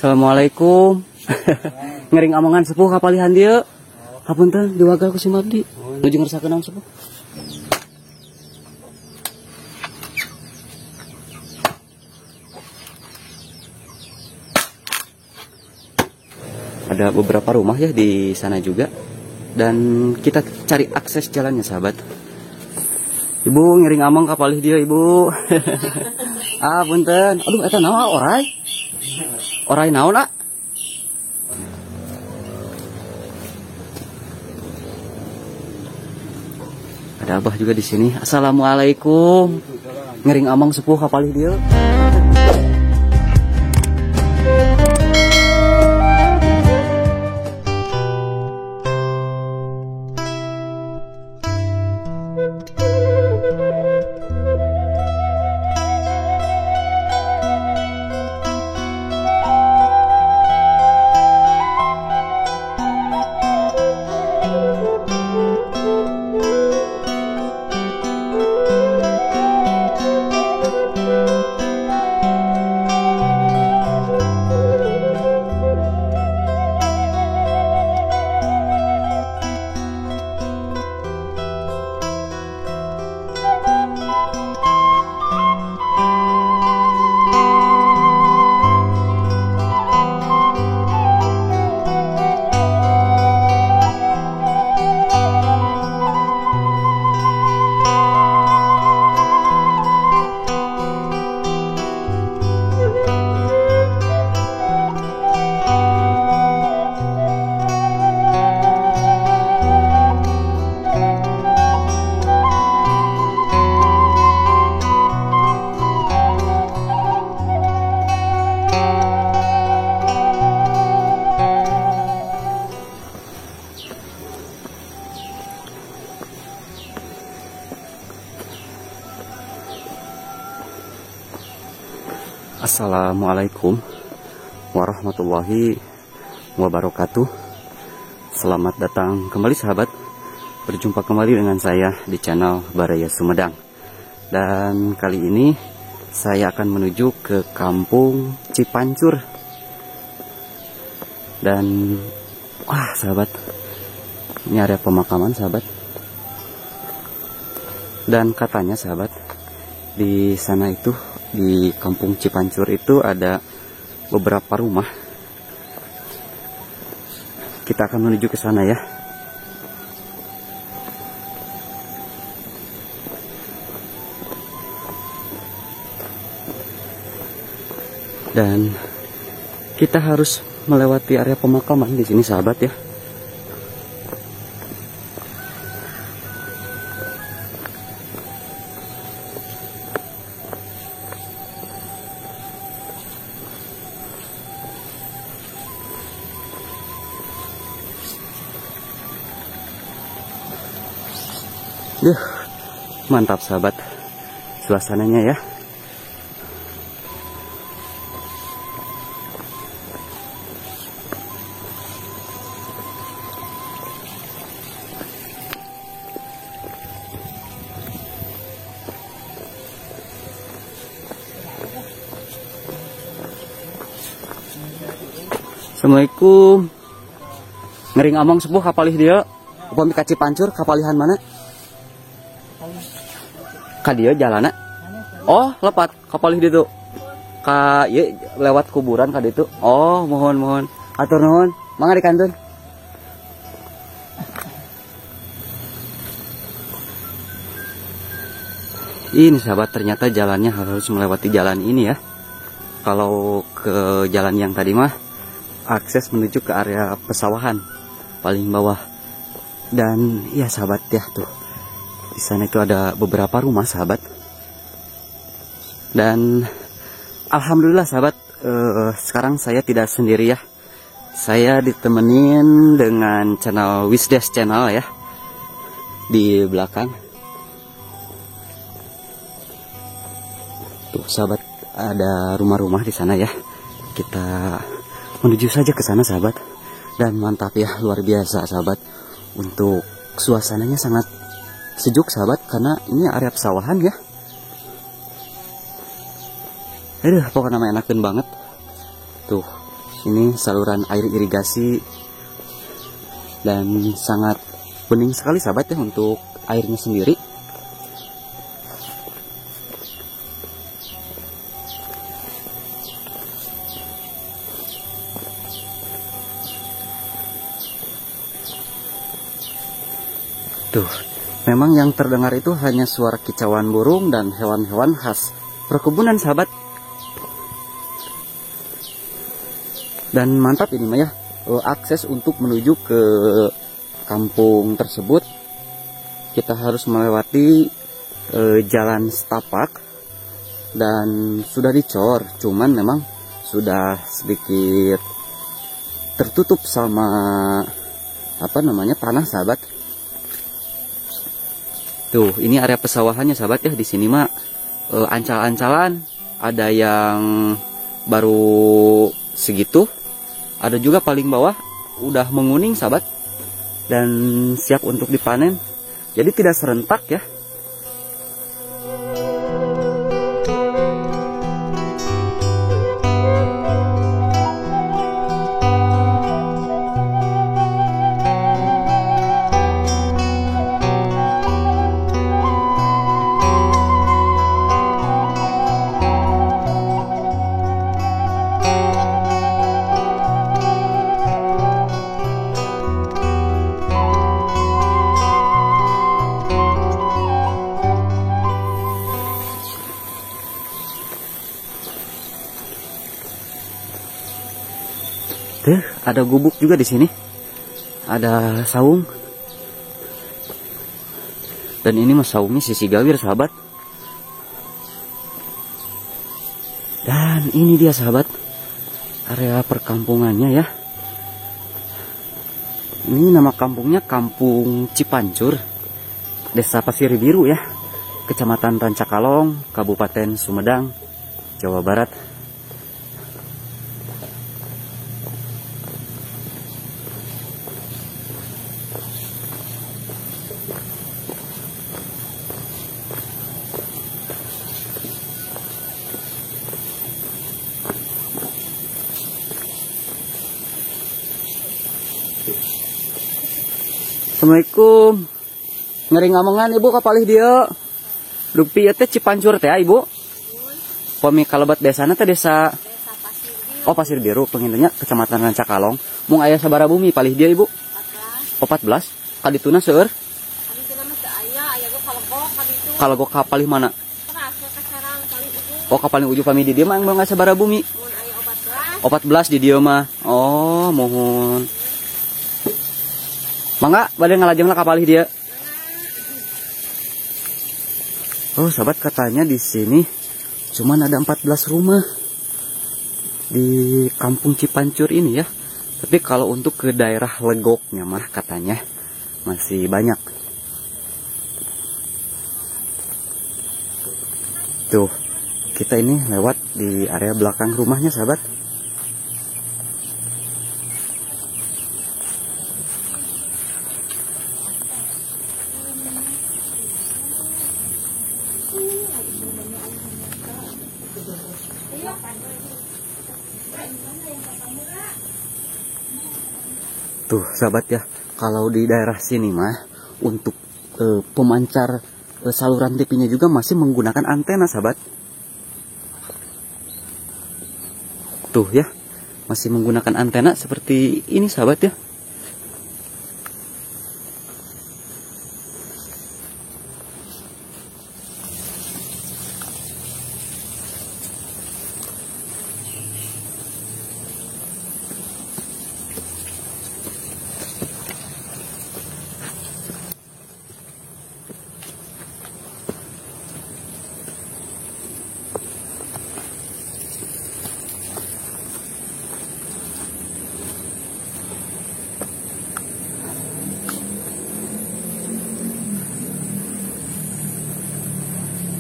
Assalamualaikum. Ngering omongan sepuh kapalihan dia. Hapunten diwagal ku si Mabdi. Nuju ngerusakeun naon sepuh. Ada beberapa rumah ya di sana juga, dan kita cari akses jalannya sahabat. Ibu ngiring among kapalih dia ibu. Ah punten, aduh eta naon orai naon ah. Ada abah juga di sini. Assalamualaikum. Ngiring among sepuh kapalih dia. Assalamualaikum warahmatullahi wabarakatuh. Selamat datang kembali sahabat. Berjumpa kembali dengan saya di channel Baraya Sumedang. Dan kali ini saya akan menuju ke kampung Cipancur. Dan wah sahabat, ini area pemakaman sahabat. Dan katanya sahabat, di sana itu di kampung Cipancur itu ada beberapa rumah. Kita akan menuju ke sana ya. Dan kita harus melewati area pemakaman di sini sahabat ya. Mantap sahabat suasananya ya. Assalamualaikum. Ngering among sepuh kapalih dia. Upami ka Cipancur kapalihan mana? Ka dia jalana. Oh, lepat kapalih ditu. Ka ieu lewat kuburan ka ditu. Oh, mohon. Atur nuhun. Mangga dikantun. Ini sahabat, ternyata jalannya harus melewati jalan ini ya. Kalau ke jalan yang tadi mah akses menuju ke area pesawahan paling bawah. Dan ya sahabat ya tuh. Di sana itu ada beberapa rumah sahabat. Dan alhamdulillah sahabat, sekarang saya tidak sendiri ya. Saya ditemenin dengan channel Wisdes channel ya. Di belakang. Tuh sahabat, ada rumah-rumah di sana ya. Kita menuju saja ke sana sahabat. Dan mantap ya, luar biasa sahabat. Untuk suasananya sangat sejuk sahabat, karena ini area pesawahan ya. Aduh, pokoknya enakeun banget. Tuh, Ini saluran air irigasi dan sangat bening sekali sahabat ya untuk airnya sendiri. Tuh, memang yang terdengar itu hanya suara kicauan burung dan hewan-hewan khas perkebunan sahabat. Dan mantap ini mah ya, akses untuk menuju ke kampung tersebut kita harus melewati jalan setapak dan sudah dicor, cuman memang sudah sedikit tertutup sama tanah sahabat. Tuh, ini area pesawahannya sahabat ya. Di sini mah ancal-ancalan, ada yang baru segitu, ada juga paling bawah udah menguning sahabat dan siap untuk dipanen. Jadi tidak serentak ya. Tuh, ada gubuk juga di sini. Ada saung. Dan ini mas saungnya sisi gawir sahabat. Dan ini dia sahabat, area perkampungannya ya. Ini nama kampungnya Kampung Cipancur, Desa Pasir Biru ya, Kecamatan Rancakalong, Kabupaten Sumedang, Jawa Barat. Assalamualaikum. Ngering ngomongan ibu kapalih dia. Dupi teh Cipancur teh ibu. Pami kalabat desana teh desa Pasir Biru pengintennya Kecamatan Rancakalong. Mung aya sabaraha bumi palih dia ibu? 14. Kadituna seueur? Kadituna mah teu aya go kalogok kaditu. Kalogok kapalih mana? Oh kapaling ujung pami di dia mah aya sabaraha bumi? Mun aya 14 di dia mah. Oh, mohon. Mangga, bade ngalajengna kapalih dia. Oh, sahabat, katanya di sini cuman ada 14 rumah di Kampung Cipancur ini ya. Tapi kalau untuk ke daerah Legoknya mah katanya masih banyak. Tuh, kita ini lewat di area belakang rumahnya, sahabat. Tuh sahabat ya, kalau di daerah sini mah untuk pemancar saluran TV-nya juga masih menggunakan antena sahabat. Tuh ya, masih menggunakan antena seperti ini sahabat ya.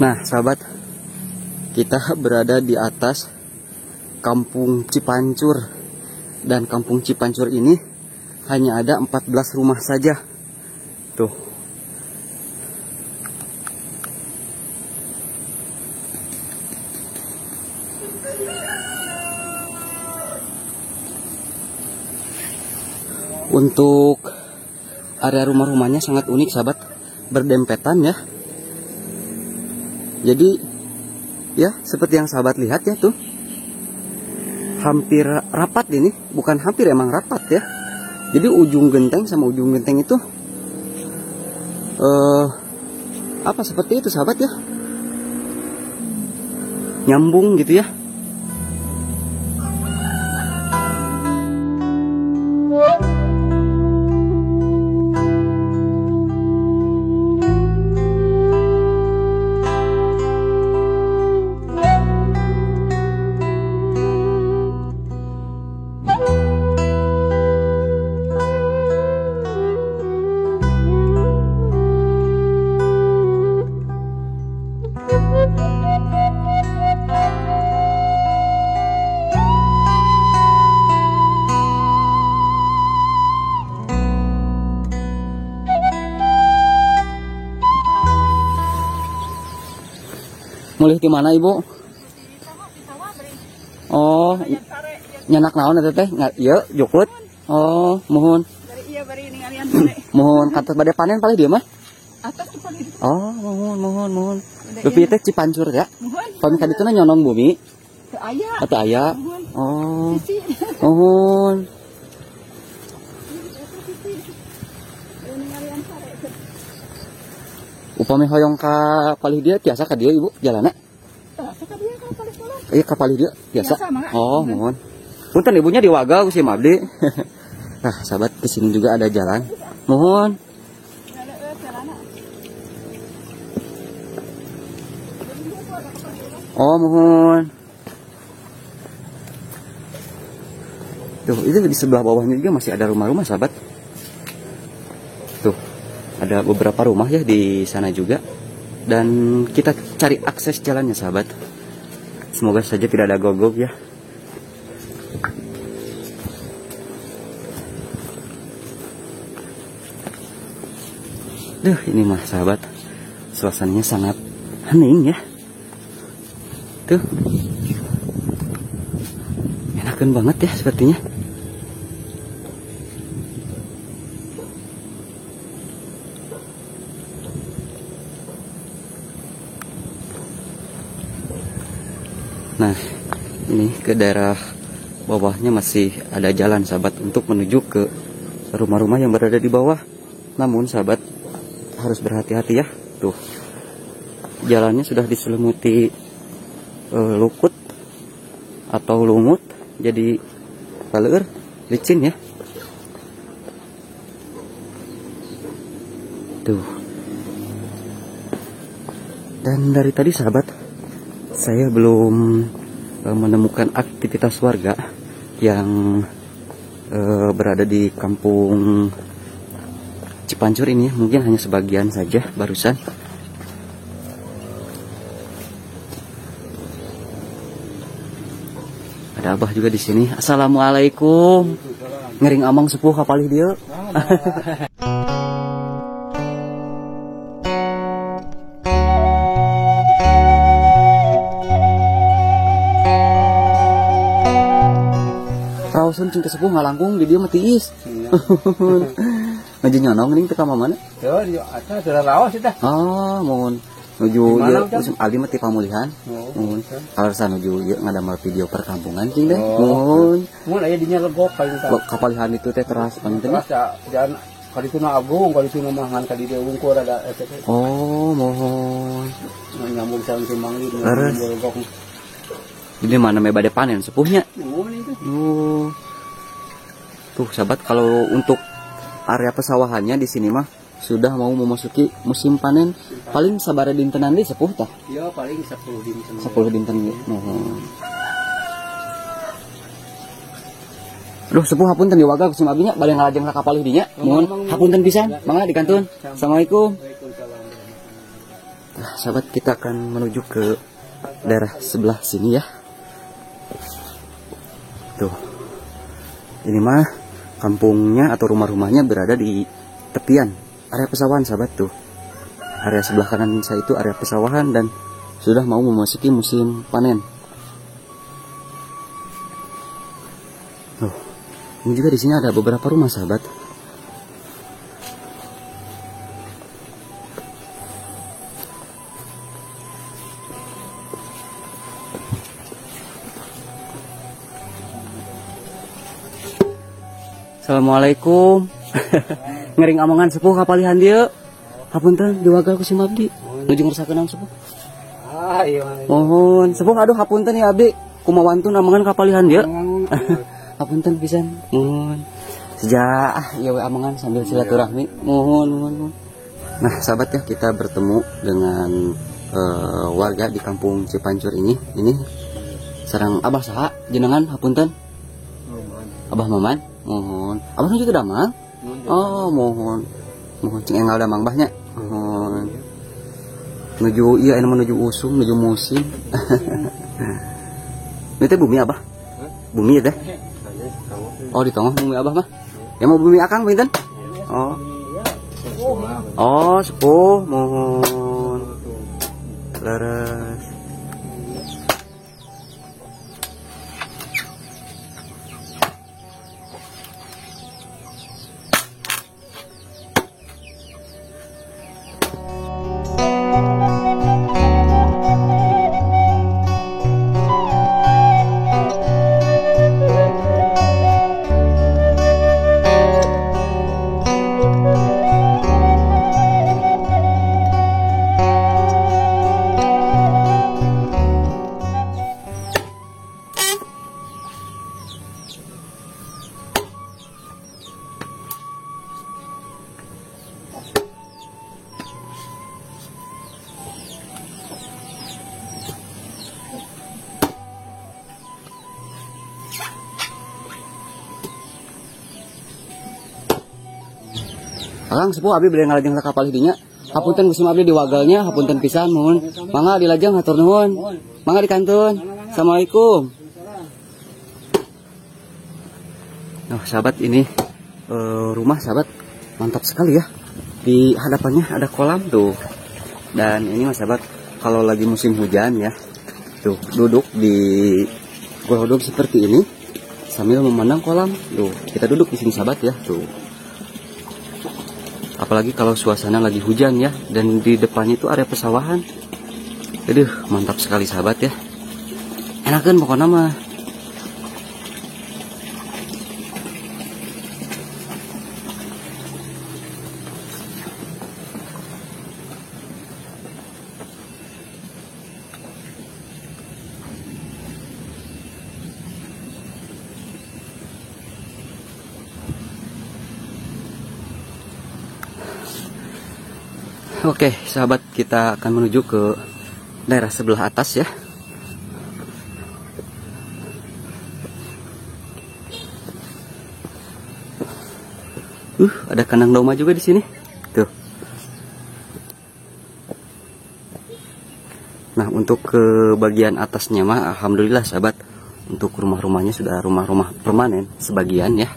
Nah sahabat, kita berada di atas Kampung Cipancur. Dan Kampung Cipancur ini hanya ada 14 rumah saja. Tuh. Untuk area rumah-rumahnya sangat unik sahabat, berdempetan ya. Jadi ya seperti yang sahabat lihat ya tuh, hampir rapat ini, bukan hampir, emang rapat ya. Jadi ujung genteng sama ujung genteng itu apa seperti itu sahabat ya, nyambung gitu ya. Mulih di mana ibu? Oh, nyanak naon eta teh? Ieu jukut. Oh, mohon. Mohon kantos bade panen paling dia mah. Oh, mohon. Dupi teh Cipancur ya. Pami ka dituna nyonong bumi. Teu aya. Teu aya. Oh. Mohon. Upami hoyong ka palih dia tiasa ka dia ibu jalanna? Iya ka palih dia biasa. Oh, mohon. Punten ibunya di Waga si Mabdi. Nah, sahabat kesini juga ada jalan. Mohon. Oh, mohon. Tuh, itu di sebelah bawahnya juga masih ada rumah-rumah sahabat. Tuh. Ada beberapa rumah ya di sana juga. Dan kita cari akses jalannya sahabat. Semoga saja tidak ada gogok ya. Duh, ini mah sahabat, suasananya sangat hening ya. Tuh. Enakan banget ya sepertinya. Nah, ini ke daerah bawahnya masih ada jalan sahabat untuk menuju ke rumah-rumah yang berada di bawah. Namun sahabat harus berhati-hati ya. Tuh, jalannya sudah diselimuti lukut atau lumut, jadi paleur, licin ya. Tuh. Dan dari tadi sahabat, saya belum menemukan aktivitas warga yang berada di kampung Cipancur ini. Mungkin hanya sebagian saja barusan. Ada abah juga di sini. Assalamualaikum. Ngering amang sepuh kapalih dia. Rawson cing kesepuh ngalangkung di dia matiis. Ngajin nyonong ning teh ka mana? Yo, di atas sudah rawas eta. Ah, mohon nuju ieu usum aldi mah ti pamulihan. Mohon. Alasan nuju ieu ngadamel video perkampungan cing deh. Mohon. Mun aya dinya legok paling tah. Kapalihan itu teh teras panten. Jangan kali itu na agung, kali itu na mangan kali dia wungkur ada eta teh. Oh, mohon. Nyambung sareng si Mangli legok. Ini mana me bade panen sepuhnya. Mohon itu. Tuh sahabat, kalau untuk area pesawahannya di sini mah sudah mau memasuki musim panen. Paling sabaraha dintenan deui sepuh tah? Iya, paling 10 dinten. 10 dinten ge. Mohon. Aduh, sepuh hapunten di Waga kusum abinya bade ngalajeng ka kapalih dinya. Mohon hapunten pisan. Mangga dikantun. Assalamualaikum. Nah, sahabat, kita akan menuju ke daerah sebelah sini ya. Tuh. Ini mah kampungnya atau rumah-rumahnya berada di tepian area pesawahan sahabat tuh. Area sebelah kanan saya itu area pesawahan dan sudah mau memasuki musim panen. Tuh. Ini juga di sini ada beberapa rumah sahabat. Assalamualaikum. Ngering omongan sepuh kapalihan dia. Hapunten diwagal ku si Abdi. Nuju ngursakeun sepuh. Iya. Mohon sepuh aduh hapunten ya Abdi. Kumawantun omongan kapalihan dia. Hapunten pisan. Mohon. Sejak ya we omongan sambil silaturahmi. Mohon. Nah, sahabat ya, kita bertemu dengan warga di kampung Cipancur ini. Ini sareng Abah saha jenengan hapunten? Abah Maman. Mohon. Abah nuju teu damang? Oh, mohon cing enggal damang bahnya. Mohon. Nuju ieu anu menuju usum, nuju musim. Ini teh bumi Abah? Bumi ya teh? Oh, di tengah bumi Abah mah. Ya mau bumi Akang pinten? Oh, sepuh, mohon. Leres. Akang sepuh abdi bade ngalajeng ka kapal hidinya. Hapunten Gusti abdi diwagalnya, hapunten pisan nuhun. Mangga dilajeng hatur nuhun. Mangga dikantun. Assalamualaikum. Nah, sahabat ini rumah sahabat mantap sekali ya. Di hadapannya ada kolam tuh. Dan ini mas sahabat kalau lagi musim hujan ya. Tuh, duduk di godong seperti ini sambil memandang kolam. Tuh, kita duduk di sini sahabat ya, tuh. Apalagi kalau suasana lagi hujan ya, dan di depannya itu area pesawahan. Aduh, mantap sekali sahabat ya. Enakan pokoknya mah. Oke, sahabat, kita akan menuju ke daerah sebelah atas ya. Ada kandang domba juga di sini. Tuh. Nah, untuk ke bagian atasnya mah alhamdulillah sahabat, untuk rumah-rumahnya sudah rumah-rumah permanen sebagian ya.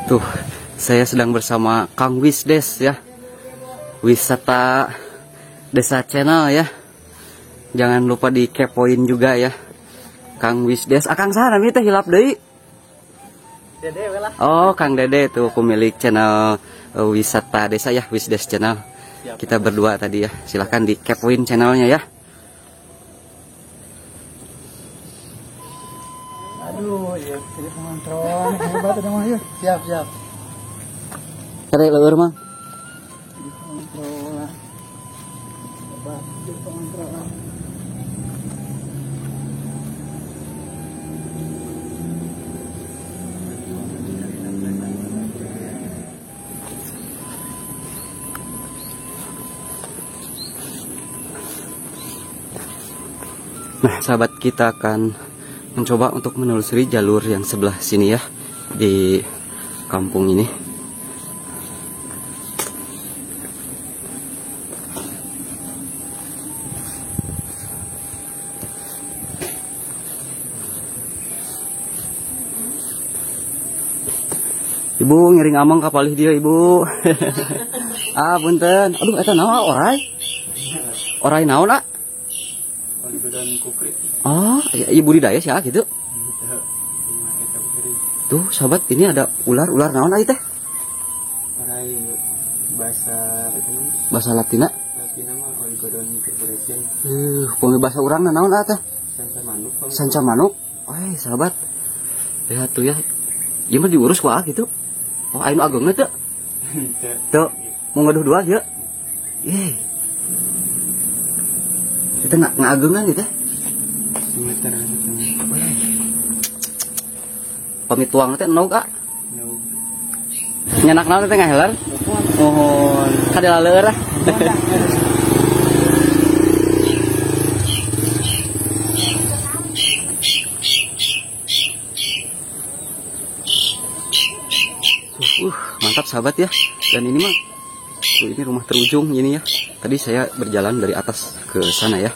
Tuh, saya sedang bersama Kang Wisdes ya. Wisata Desa Channel ya. Jangan lupa dikepoin juga ya. Kang Wisdes, Akang saha namanya teh hilap deui? Dede lah. Oh, Kang Dede tuh pemilik channel wisata desa ya, Wisdes Channel. Kita berdua tadi ya. Silahkan dikepoin channelnya ya. Aduh, ya jadi pengontrol. Hebat ada mah yuk. Siap. Cari leueur Mang. Jadi pengontrol. Hebat, jadi pengontrol. Nah, sahabat, kita akan mencoba untuk menelusuri jalur yang sebelah sini ya, di kampung ini. Ibu ngiring amang kapalih dia, Ibu. Ah, punten. Aduh, eta naon orai? Orai naon, ah? Oh, ya, ibu budidaya sih gitu. Tuh, sahabat, ini ada ular naon ah teh? Orai Bahasa Latina. Latina mah Oligodon corporation. Bahasa urang naon ah teh? Sanca manuk. Sanca manuk. Wah, sahabat. Lihat tuh ya. Ieu mah diurus ku gitu. Oh, anu agengna teh. Tuh, mau ngaduh dua ya. Kita ngagengan gitu. Pamit tuang teh enog ah. Nyanak naon teh ngaheler? Mohon kadela leueur ah. Mantap sahabat ya. Dan ini mah ini rumah terujung ini ya. Tadi saya berjalan dari atas ke sana ya.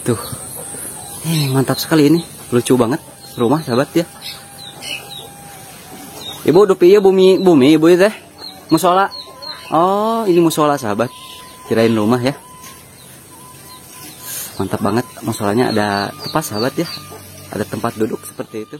Tuh. Mantap sekali ini. Lucu banget rumah sahabat ya. Ibu dupi ya bumi ibu teh. Musola. Oh, ini musola sahabat. Kirain rumah ya. Mantap banget. Musolanya ada tepas sahabat ya. Ada tempat duduk seperti itu.